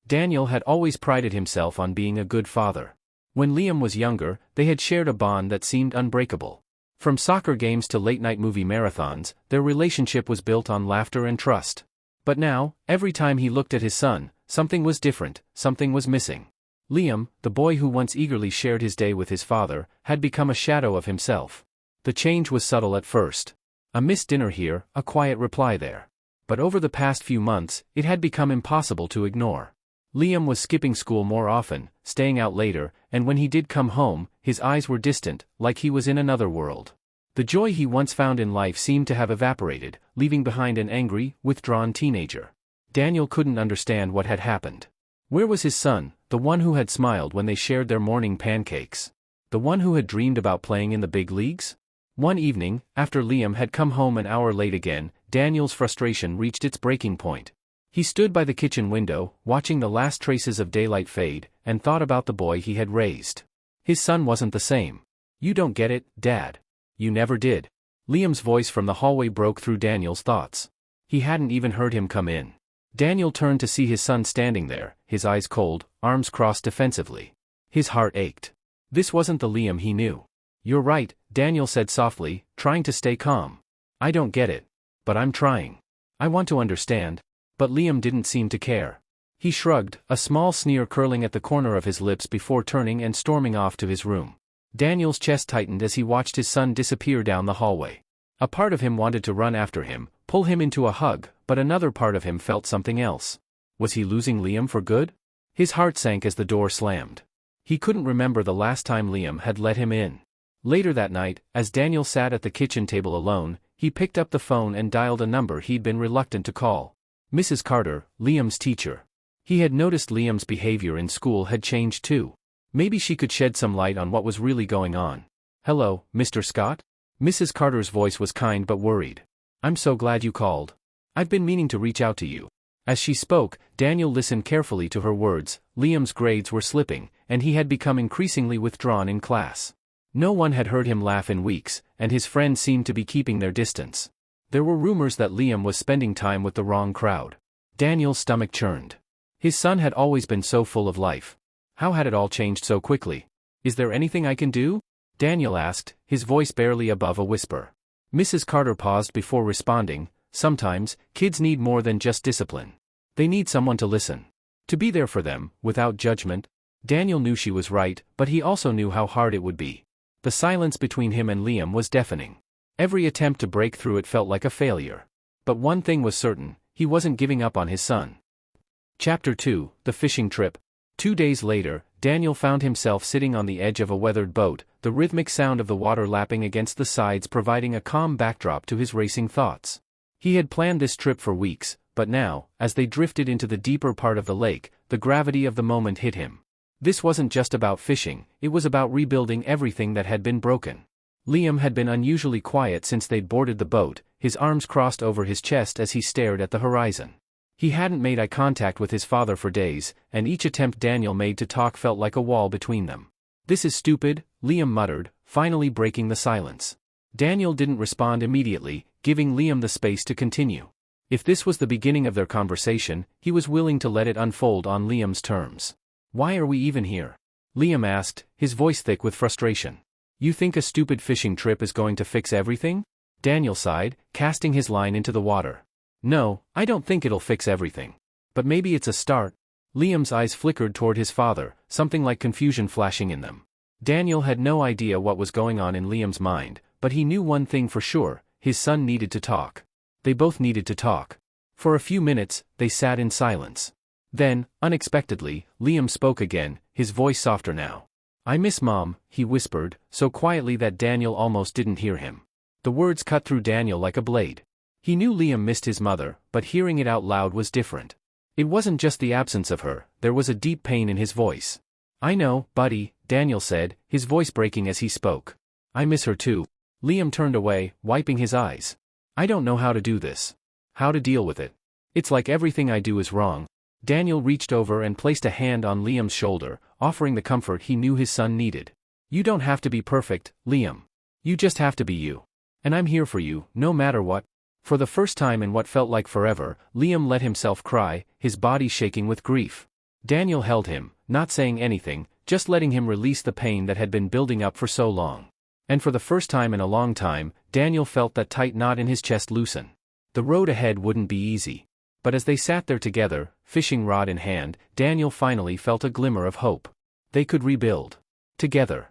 Daniel had always prided himself on being a good father. When Liam was younger, they had shared a bond that seemed unbreakable. From soccer games to late-night movie marathons, their relationship was built on laughter and trust. But now, every time he looked at his son, something was different, something was missing. Liam, the boy who once eagerly shared his day with his father, had become a shadow of himself. The change was subtle at first. A missed dinner here, a quiet reply there. But over the past few months, it had become impossible to ignore. Liam was skipping school more often, staying out later, and when he did come home, his eyes were distant, like he was in another world. The joy he once found in life seemed to have evaporated, leaving behind an angry, withdrawn teenager. Daniel couldn't understand what had happened. Where was his son, the one who had smiled when they shared their morning pancakes? The one who had dreamed about playing in the big leagues? One evening, after Liam had come home an hour late again, Daniel's frustration reached its breaking point. He stood by the kitchen window, watching the last traces of daylight fade, and thought about the boy he had raised. His son wasn't the same. "You don't get it, Dad. You never did." Liam's voice from the hallway broke through Daniel's thoughts. He hadn't even heard him come in. Daniel turned to see his son standing there, his eyes cold, arms crossed defensively. His heart ached. This wasn't the Liam he knew. "You're right," Daniel said softly, trying to stay calm. "I don't get it. But I'm trying. I want to understand." But Liam didn't seem to care. He shrugged, a small sneer curling at the corner of his lips before turning and storming off to his room. Daniel's chest tightened as he watched his son disappear down the hallway. A part of him wanted to run after him, pull him into a hug, but another part of him felt something else. Was he losing Liam for good? His heart sank as the door slammed. He couldn't remember the last time Liam had let him in. Later that night, as Daniel sat at the kitchen table alone, he picked up the phone and dialed a number he'd been reluctant to call. Mrs. Carter, Liam's teacher. He had noticed Liam's behavior in school had changed too. Maybe she could shed some light on what was really going on. "Hello, Mr. Scott?" Mrs. Carter's voice was kind but worried. "I'm so glad you called. I've been meaning to reach out to you." As she spoke, Daniel listened carefully to her words. Liam's grades were slipping, and he had become increasingly withdrawn in class. No one had heard him laugh in weeks, and his friends seemed to be keeping their distance. There were rumors that Liam was spending time with the wrong crowd. Daniel's stomach churned. His son had always been so full of life. How had it all changed so quickly? "Is there anything I can do?" Daniel asked, his voice barely above a whisper. Mrs. Carter paused before responding. "Sometimes, kids need more than just discipline. They need someone to listen. To be there for them, without judgment." Daniel knew she was right, but he also knew how hard it would be. The silence between him and Liam was deafening. Every attempt to break through it felt like a failure. But one thing was certain, he wasn't giving up on his son. Chapter 2, The Fishing Trip. 2 days later, Daniel found himself sitting on the edge of a weathered boat, the rhythmic sound of the water lapping against the sides providing a calm backdrop to his racing thoughts. He had planned this trip for weeks, but now, as they drifted into the deeper part of the lake, the gravity of the moment hit him. This wasn't just about fishing, it was about rebuilding everything that had been broken. Liam had been unusually quiet since they'd boarded the boat, his arms crossed over his chest as he stared at the horizon. He hadn't made eye contact with his father for days, and each attempt Daniel made to talk felt like a wall between them. "This is stupid," Liam muttered, finally breaking the silence. Daniel didn't respond immediately, giving Liam the space to continue. If this was the beginning of their conversation, he was willing to let it unfold on Liam's terms. "Why are we even here?" Liam asked, his voice thick with frustration. "You think a stupid fishing trip is going to fix everything?" Daniel sighed, casting his line into the water. "No, I don't think it'll fix everything. But maybe it's a start." Liam's eyes flickered toward his father, something like confusion flashing in them. Daniel had no idea what was going on in Liam's mind, but he knew one thing for sure, his son needed to talk. They both needed to talk. For a few minutes, they sat in silence. Then, unexpectedly, Liam spoke again, his voice softer now. "I miss Mom," he whispered, so quietly that Daniel almost didn't hear him. The words cut through Daniel like a blade. He knew Liam missed his mother, but hearing it out loud was different. It wasn't just the absence of her, there was a deep pain in his voice. "I know, buddy," Daniel said, his voice breaking as he spoke. "I miss her too." Liam turned away, wiping his eyes. "I don't know how to do this. How to deal with it. It's like everything I do is wrong." Daniel reached over and placed a hand on Liam's shoulder, offering the comfort he knew his son needed. "You don't have to be perfect, Liam. You just have to be you. And I'm here for you, no matter what." For the first time in what felt like forever, Liam let himself cry, his body shaking with grief. Daniel held him, not saying anything, just letting him release the pain that had been building up for so long. And for the first time in a long time, Daniel felt that tight knot in his chest loosen. The road ahead wouldn't be easy. But as they sat there together, fishing rod in hand, Daniel finally felt a glimmer of hope. They could rebuild. Together.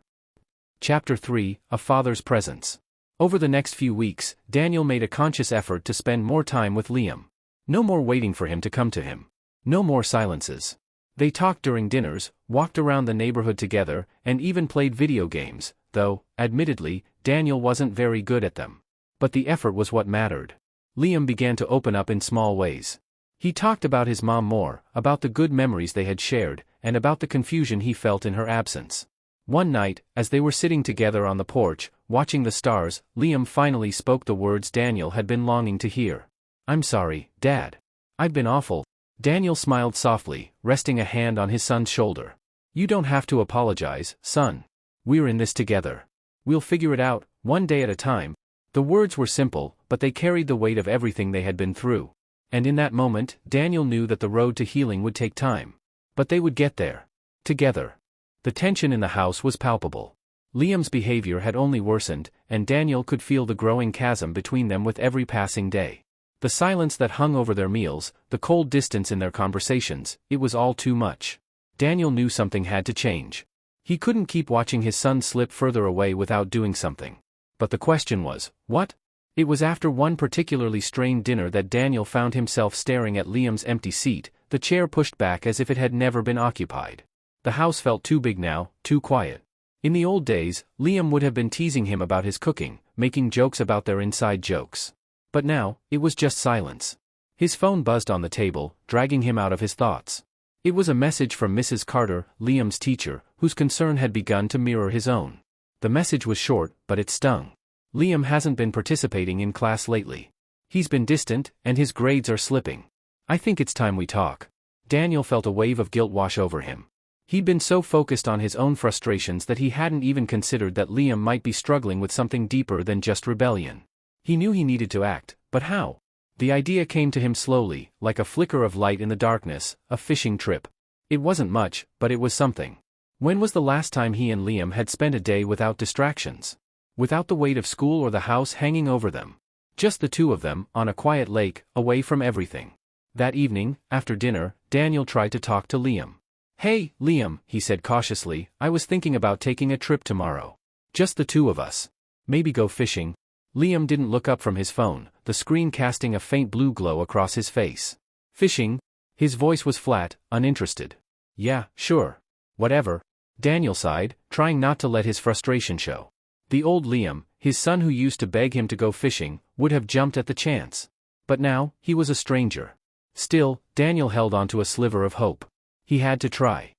Chapter 3, A Father's Presence. Over the next few weeks, Daniel made a conscious effort to spend more time with Liam. No more waiting for him to come to him. No more silences. They talked during dinners, walked around the neighborhood together, and even played video games, though, admittedly, Daniel wasn't very good at them. But the effort was what mattered. Liam began to open up in small ways. He talked about his mom more, about the good memories they had shared, and about the confusion he felt in her absence. One night, as they were sitting together on the porch, watching the stars, Liam finally spoke the words Daniel had been longing to hear. "I'm sorry, Dad. I've been awful." Daniel smiled softly, resting a hand on his son's shoulder. "You don't have to apologize, son. We're in this together. We'll figure it out, one day at a time." The words were simple, but they carried the weight of everything they had been through. And in that moment, Daniel knew that the road to healing would take time. But they would get there. Together. The tension in the house was palpable. Liam's behavior had only worsened, and Daniel could feel the growing chasm between them with every passing day. The silence that hung over their meals, the cold distance in their conversations, it was all too much. Daniel knew something had to change. He couldn't keep watching his son slip further away without doing something. But the question was, what? It was after one particularly strained dinner that Daniel found himself staring at Liam's empty seat, the chair pushed back as if it had never been occupied. The house felt too big now, too quiet. In the old days, Liam would have been teasing him about his cooking, making jokes about their inside jokes. But now, it was just silence. His phone buzzed on the table, dragging him out of his thoughts. It was a message from Mrs. Carter, Liam's teacher, whose concern had begun to mirror his own. The message was short, but it stung. "Liam hasn't been participating in class lately. He's been distant, and his grades are slipping. I think it's time we talk." Daniel felt a wave of guilt wash over him. He'd been so focused on his own frustrations that he hadn't even considered that Liam might be struggling with something deeper than just rebellion. He knew he needed to act, but how? The idea came to him slowly, like a flicker of light in the darkness, a fishing trip. It wasn't much, but it was something. When was the last time he and Liam had spent a day without distractions? Without the weight of school or the house hanging over them? Just the two of them, on a quiet lake, away from everything. That evening, after dinner, Daniel tried to talk to Liam. "Hey, Liam," he said cautiously, "I was thinking about taking a trip tomorrow. Just the two of us. Maybe go fishing." Liam didn't look up from his phone, the screen casting a faint blue glow across his face. "Fishing?" His voice was flat, uninterested. "Yeah, sure. Whatever." Daniel sighed, trying not to let his frustration show. The old Liam, his son who used to beg him to go fishing, would have jumped at the chance. But now, he was a stranger. Still, Daniel held on to a sliver of hope. He had to try.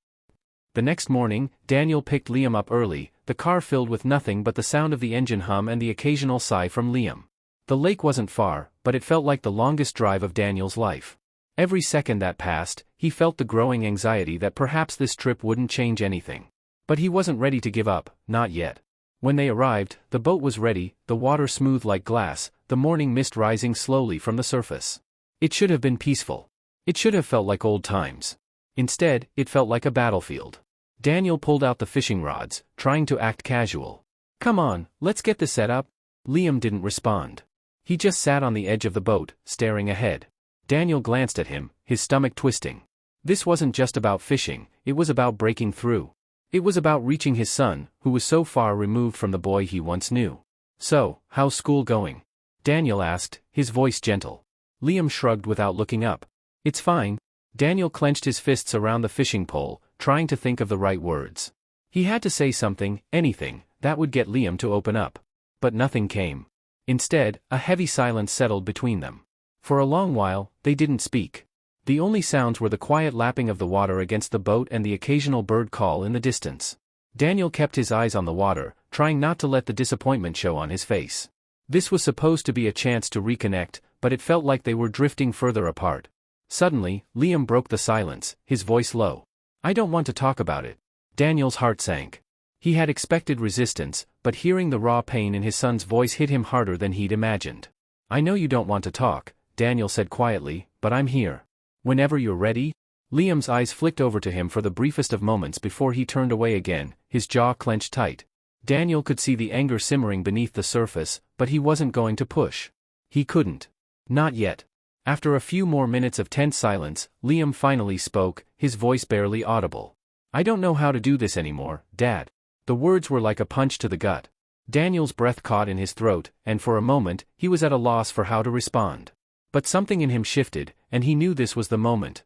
The next morning, Daniel picked Liam up early, the car filled with nothing but the sound of the engine hum and the occasional sigh from Liam. The lake wasn't far, but it felt like the longest drive of Daniel's life. Every second that passed, he felt the growing anxiety that perhaps this trip wouldn't change anything. But he wasn't ready to give up, not yet. When they arrived, the boat was ready, the water smooth like glass, the morning mist rising slowly from the surface. It should have been peaceful. It should have felt like old times. Instead, it felt like a battlefield. Daniel pulled out the fishing rods, trying to act casual. "Come on, let's get this set up." Liam didn't respond. He just sat on the edge of the boat, staring ahead. Daniel glanced at him, his stomach twisting. This wasn't just about fishing, it was about breaking through. It was about reaching his son, who was so far removed from the boy he once knew. "So, how's school going?" Daniel asked, his voice gentle. Liam shrugged without looking up. "It's fine." Daniel clenched his fists around the fishing pole, trying to think of the right words. He had to say something, anything, that would get Liam to open up. But nothing came. Instead, a heavy silence settled between them. For a long while, they didn't speak. The only sounds were the quiet lapping of the water against the boat and the occasional bird call in the distance. Daniel kept his eyes on the water, trying not to let the disappointment show on his face. This was supposed to be a chance to reconnect, but it felt like they were drifting further apart. Suddenly, Liam broke the silence, his voice low. "I don't want to talk about it." Daniel's heart sank. He had expected resistance, but hearing the raw pain in his son's voice hit him harder than he'd imagined. "I know you don't want to talk," Daniel said quietly, "but I'm here. Whenever you're ready." Liam's eyes flicked over to him for the briefest of moments before he turned away again, his jaw clenched tight. Daniel could see the anger simmering beneath the surface, but he wasn't going to push. He couldn't. Not yet. After a few more minutes of tense silence, Liam finally spoke, his voice barely audible. "I don't know how to do this anymore, Dad." The words were like a punch to the gut. Daniel's breath caught in his throat, and for a moment, he was at a loss for how to respond. But something in him shifted, and he knew this was the moment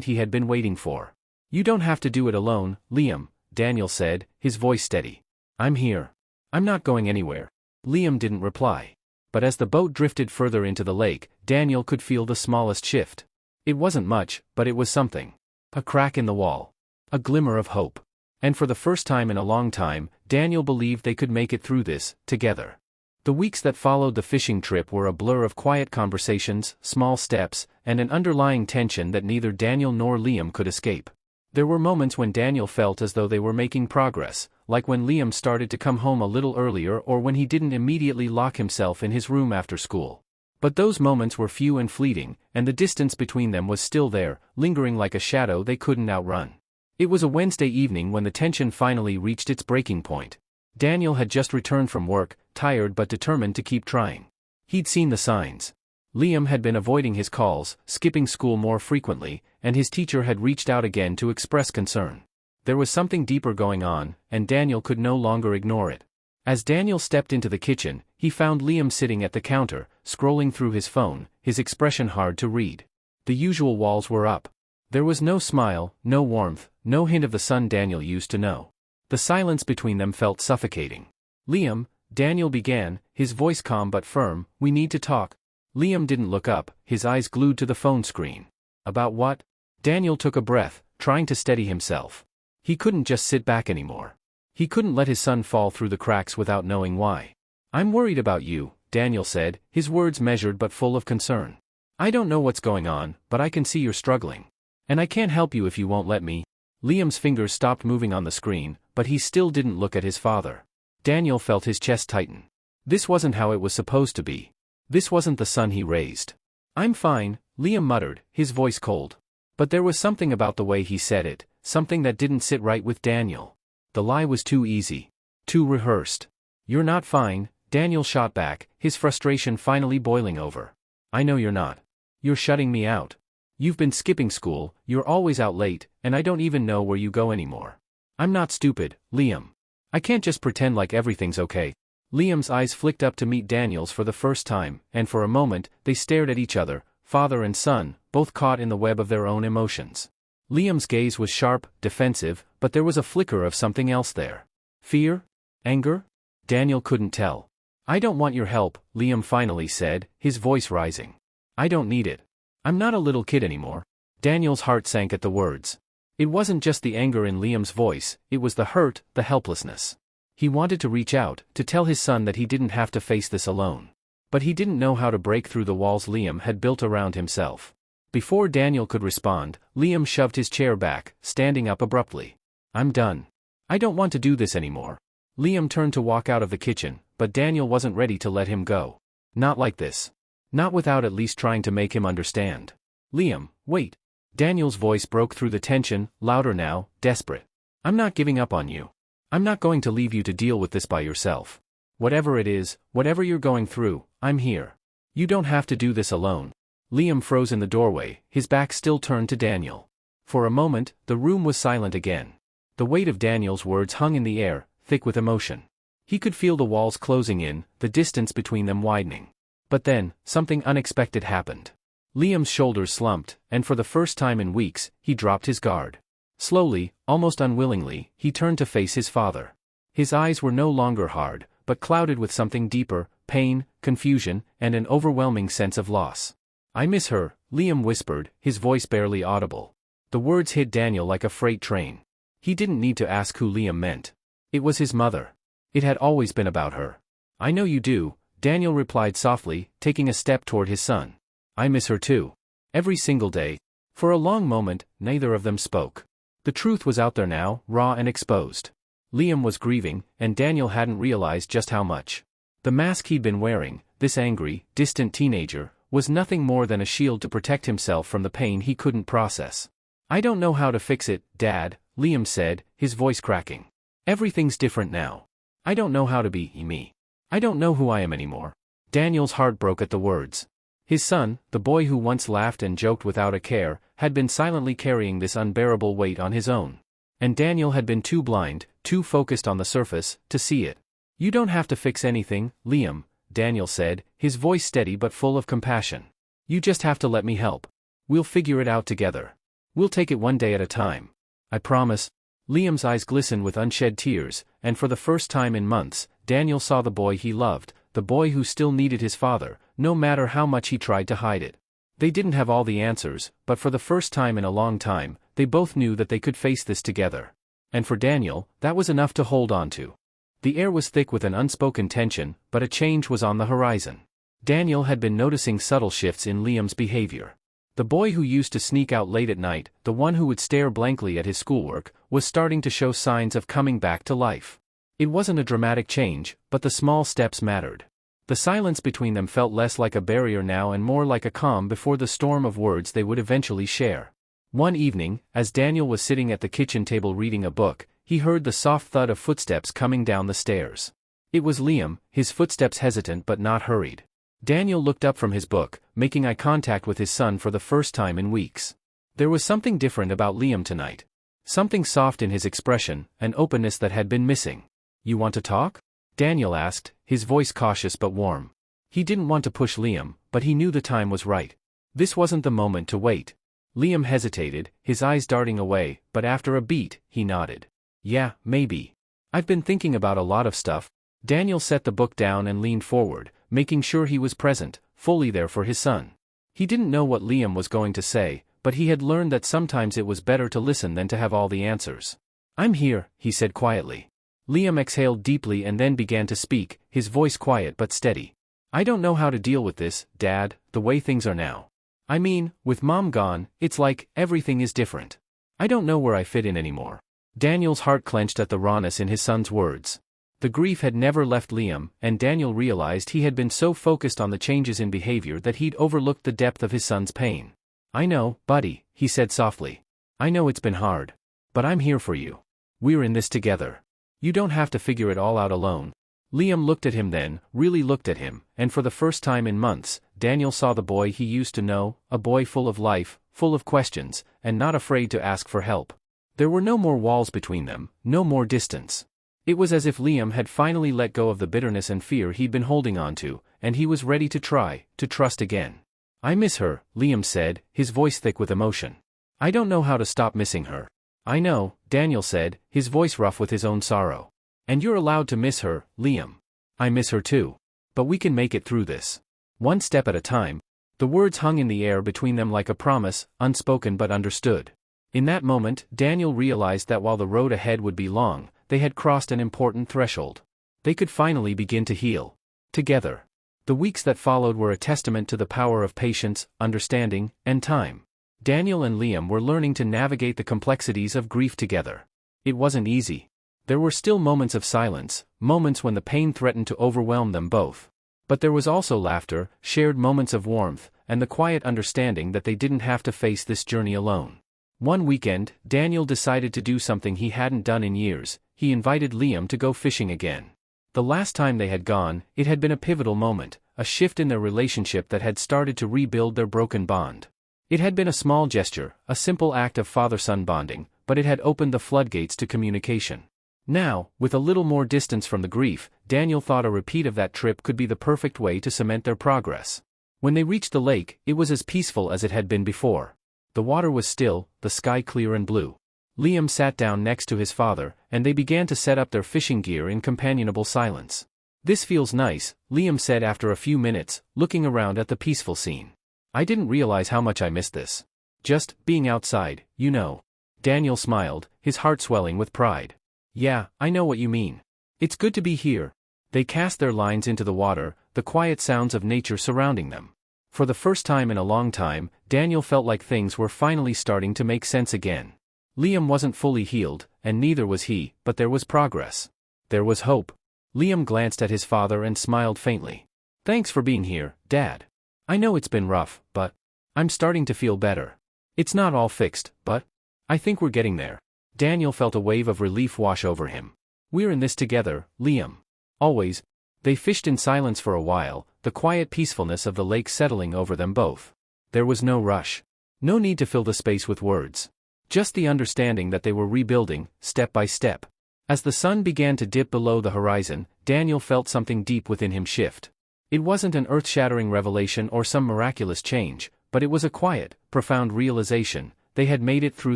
he had been waiting for. "You don't have to do it alone, Liam," Daniel said, his voice steady. "I'm here. I'm not going anywhere." Liam didn't reply. But as the boat drifted further into the lake, Daniel could feel the smallest shift. It wasn't much, but it was something. A crack in the wall. A glimmer of hope. And for the first time in a long time, Daniel believed they could make it through this, together. The weeks that followed the fishing trip were a blur of quiet conversations, small steps, and an underlying tension that neither Daniel nor Liam could escape. There were moments when Daniel felt as though they were making progress, like when Liam started to come home a little earlier or when he didn't immediately lock himself in his room after school. But those moments were few and fleeting, and the distance between them was still there, lingering like a shadow they couldn't outrun. It was a Wednesday evening when the tension finally reached its breaking point. Daniel had just returned from work, tired but determined to keep trying. He'd seen the signs. Liam had been avoiding his calls, skipping school more frequently, and his teacher had reached out again to express concern. There was something deeper going on, and Daniel could no longer ignore it. As Daniel stepped into the kitchen, he found Liam sitting at the counter, scrolling through his phone, his expression hard to read. The usual walls were up. There was no smile, no warmth, no hint of the son Daniel used to know. The silence between them felt suffocating. "Liam," Daniel began, his voice calm but firm, "we need to talk." Liam didn't look up, his eyes glued to the phone screen. "About what?" Daniel took a breath, trying to steady himself. He couldn't just sit back anymore. He couldn't let his son fall through the cracks without knowing why. "I'm worried about you," Daniel said, his words measured but full of concern. "I don't know what's going on, but I can see you're struggling. And I can't help you if you won't let me." Liam's fingers stopped moving on the screen, but he still didn't look at his father. Daniel felt his chest tighten. This wasn't how it was supposed to be. This wasn't the son he raised. "I'm fine," Liam muttered, his voice cold. But there was something about the way he said it, something that didn't sit right with Daniel. The lie was too easy. Too rehearsed. "You're not fine," Daniel shot back, his frustration finally boiling over. "I know you're not. You're shutting me out. You've been skipping school, you're always out late, and I don't even know where you go anymore." "I'm not stupid, Liam. I can't just pretend like everything's okay." Liam's eyes flicked up to meet Daniel's for the first time, and for a moment, they stared at each other, father and son, both caught in the web of their own emotions. Liam's gaze was sharp, defensive, but there was a flicker of something else there. Fear? Anger? Daniel couldn't tell. "I don't want your help," Liam finally said, his voice rising. "I don't need it. I'm not a little kid anymore." Daniel's heart sank at the words. It wasn't just the anger in Liam's voice, it was the hurt, the helplessness. He wanted to reach out, to tell his son that he didn't have to face this alone. But he didn't know how to break through the walls Liam had built around himself. Before Daniel could respond, Liam shoved his chair back, standing up abruptly. "I'm done. I don't want to do this anymore." Liam turned to walk out of the kitchen, but Daniel wasn't ready to let him go. Not like this. Not without at least trying to make him understand. "Liam, wait." Daniel's voice broke through the tension, louder now, desperate. "I'm not giving up on you. I'm not going to leave you to deal with this by yourself. Whatever it is, whatever you're going through, I'm here. You don't have to do this alone." Liam froze in the doorway, his back still turned to Daniel. For a moment, the room was silent again. The weight of Daniel's words hung in the air, thick with emotion. He could feel the walls closing in, the distance between them widening. But then, something unexpected happened. Liam's shoulders slumped, and for the first time in weeks, he dropped his guard. Slowly, almost unwillingly, he turned to face his father. His eyes were no longer hard, but clouded with something deeper, pain, confusion, and an overwhelming sense of loss. "I miss her," Liam whispered, his voice barely audible. The words hit Daniel like a freight train. He didn't need to ask who Liam meant. It was his mother. It had always been about her. "I know you do," Daniel replied softly, taking a step toward his son. "I miss her too. Every single day." For a long moment, neither of them spoke. The truth was out there now, raw and exposed. Liam was grieving, and Daniel hadn't realized just how much. The mask he'd been wearing, this angry, distant teenager, was nothing more than a shield to protect himself from the pain he couldn't process. I don't know how to fix it, Dad, Liam said, his voice cracking. Everything's different now. I don't know how to be me. I don't know who I am anymore. Daniel's heart broke at the words. His son, the boy who once laughed and joked without a care, had been silently carrying this unbearable weight on his own. And Daniel had been too blind, too focused on the surface, to see it. You don't have to fix anything, Liam, Daniel said, his voice steady but full of compassion. You just have to let me help. We'll figure it out together. We'll take it one day at a time. I promise. Liam's eyes glistened with unshed tears, and for the first time in months, Daniel saw the boy he loved, the boy who still needed his father, no matter how much he tried to hide it. They didn't have all the answers, but for the first time in a long time, they both knew that they could face this together. And for Daniel, that was enough to hold on to. The air was thick with an unspoken tension, but a change was on the horizon. Daniel had been noticing subtle shifts in Liam's behavior. The boy who used to sneak out late at night, the one who would stare blankly at his schoolwork, was starting to show signs of coming back to life. It wasn't a dramatic change, but the small steps mattered. The silence between them felt less like a barrier now and more like a calm before the storm of words they would eventually share. One evening, as Daniel was sitting at the kitchen table reading a book, he heard the soft thud of footsteps coming down the stairs. It was Liam, his footsteps hesitant but not hurried. Daniel looked up from his book, making eye contact with his son for the first time in weeks. There was something different about Liam tonight. Something soft in his expression, an openness that had been missing. You want to talk? Daniel asked, his voice cautious but warm. He didn't want to push Liam, but he knew the time was right. This wasn't the moment to wait. Liam hesitated, his eyes darting away, but after a beat, he nodded. Yeah, maybe. I've been thinking about a lot of stuff. Daniel set the book down and leaned forward, making sure he was present, fully there for his son. He didn't know what Liam was going to say, but he had learned that sometimes it was better to listen than to have all the answers. I'm here, he said quietly. Liam exhaled deeply and then began to speak, his voice quiet but steady. I don't know how to deal with this, Dad, the way things are now. I mean, with Mom gone, it's like, everything is different. I don't know where I fit in anymore. Daniel's heart clenched at the rawness in his son's words. The grief had never left Liam, and Daniel realized he had been so focused on the changes in behavior that he'd overlooked the depth of his son's pain. I know, buddy, he said softly. I know it's been hard. But I'm here for you. We're in this together. You don't have to figure it all out alone. Liam looked at him then, really looked at him, and for the first time in months, Daniel saw the boy he used to know, a boy full of life, full of questions, and not afraid to ask for help. There were no more walls between them, no more distance. It was as if Liam had finally let go of the bitterness and fear he'd been holding on to, and he was ready to try, to trust again. I miss her, Liam said, his voice thick with emotion. I don't know how to stop missing her. I know, Daniel said, his voice rough with his own sorrow. And you're allowed to miss her, Liam. I miss her too. But we can make it through this. One step at a time. The words hung in the air between them like a promise, unspoken but understood. In that moment, Daniel realized that while the road ahead would be long, they had crossed an important threshold. They could finally begin to heal. Together. The weeks that followed were a testament to the power of patience, understanding, and time. Daniel and Liam were learning to navigate the complexities of grief together. It wasn't easy. There were still moments of silence, moments when the pain threatened to overwhelm them both. But there was also laughter, shared moments of warmth, and the quiet understanding that they didn't have to face this journey alone. One weekend, Daniel decided to do something he hadn't done in years. He invited Liam to go fishing again. The last time they had gone, it had been a pivotal moment, a shift in their relationship that had started to rebuild their broken bond. It had been a small gesture, a simple act of father-son bonding, but it had opened the floodgates to communication. Now, with a little more distance from the grief, Daniel thought a repeat of that trip could be the perfect way to cement their progress. When they reached the lake, it was as peaceful as it had been before. The water was still, the sky clear and blue. Liam sat down next to his father, and they began to set up their fishing gear in companionable silence. This feels nice, Liam said after a few minutes, looking around at the peaceful scene. I didn't realize how much I missed this. Just, being outside, you know. Daniel smiled, his heart swelling with pride. Yeah, I know what you mean. It's good to be here. They cast their lines into the water, the quiet sounds of nature surrounding them. For the first time in a long time, Daniel felt like things were finally starting to make sense again. Liam wasn't fully healed, and neither was he, but there was progress. There was hope. Liam glanced at his father and smiled faintly. Thanks for being here, Dad. I know it's been rough, but I'm starting to feel better. It's not all fixed, but I think we're getting there. Daniel felt a wave of relief wash over him. We're in this together, Liam. Always. They fished in silence for a while, the quiet peacefulness of the lake settling over them both. There was no rush. No need to fill the space with words. Just the understanding that they were rebuilding, step by step. As the sun began to dip below the horizon, Daniel felt something deep within him shift. It wasn't an earth-shattering revelation or some miraculous change, but it was a quiet, profound realization. They had made it through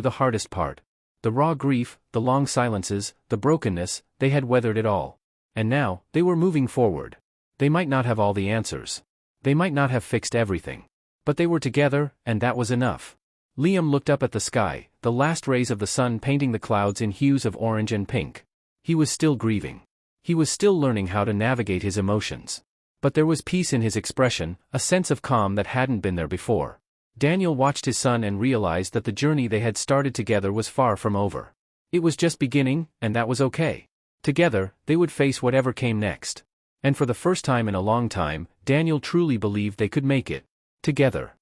the hardest part. The raw grief, the long silences, the brokenness, they had weathered it all. And now, they were moving forward. They might not have all the answers. They might not have fixed everything. But they were together, and that was enough. Liam looked up at the sky, the last rays of the sun painting the clouds in hues of orange and pink. He was still grieving. He was still learning how to navigate his emotions. But there was peace in his expression, a sense of calm that hadn't been there before. Daniel watched his son and realized that the journey they had started together was far from over. It was just beginning, and that was okay. Together, they would face whatever came next. And for the first time in a long time, Daniel truly believed they could make it. Together.